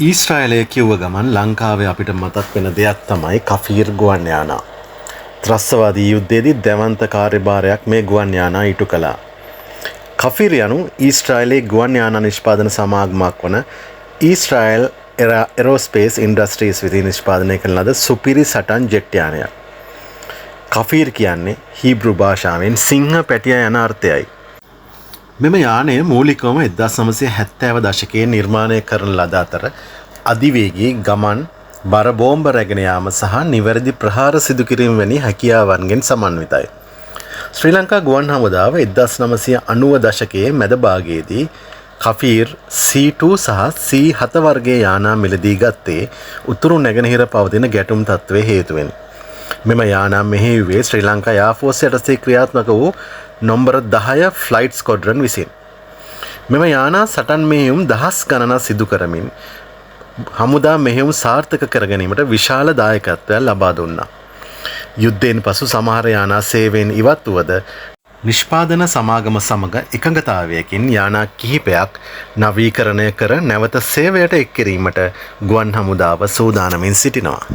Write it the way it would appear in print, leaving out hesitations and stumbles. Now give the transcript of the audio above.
ඊශ්‍රායලය කිව්ව ගමන් ලංකාවේ අපිට මතක් වෙන දෙයක් තමයි කෆීර් ගුවන් යානා. ත්‍රස්තවාදී යුද්ධයේදී දැවන්ත කාර්යභාරයක් මේ ගුවන් යානා ඉටු කළා. කෆීර් යනු ඊශ්‍රායලයේ ගුවන් යානා නිෂ්පාදන සමාගමක් වන ඊශ්‍රායල් එරෝස්පේස් ඉන්ඩස්ට්‍රීස් විසින් නිෂ්පාදනය කරන ලද සුපිරි සටන් ජෙට් යානයක්. කෆීර් කියන්නේ හීබ්‍රු භාෂාවෙන් සිංහ පැටිය යන අර්ථයයි. මෙම යානය මූලිකවම 1970 දශකයේ නිර්මාණය කරන ලද අතර අධිවේගී ගමන් බර බෝම්බ රැගෙන යාම සහ නිවැරදි ප්‍රහාර සිදු කිරීම වැනි හැකියාවන්ගෙන් සමන්විතයි. ශ්‍රී ලංකා ගුවන් හමුදාව 1990 දශකයේ මැද භාගයේදී කෆීර් C2 සහ C7 වර්ගයේ යානා මිලදී ගත්තේ උතුරු නැගෙනහිර පවතින ගැටුම් තත්ත්වයේ හේතුවෙන්. මෙම යානා මෙහෙයුවේ ශ්‍රී ලංකා යාෆෝස් යටතේ ක්‍රියාත්මක වූ නොම්බර 10 ෆ්ලයිට් ස්කොඩ්‍රන් විසින්. මෙම යානා සටන් මෙහෙයුම් දහස් ගණනක් සිදු කරමින් හමුදා මෙහෙයුම් සාර්ථක කර ගැනීමට විශාල දායකත්වයක් ලබා දුන්නා. යුද්ධයෙන් පසු සමහර යානා සේවයෙන් ඉවත් වුවද නිෂ්පාදන සමාගම සමග එකඟතාවයකින් යානා කිහිපයක් නවීකරණය කර නැවත සේවයට එක් කිරීමට ගුවන් හමුදාව සූදානමින් සිටිනවා.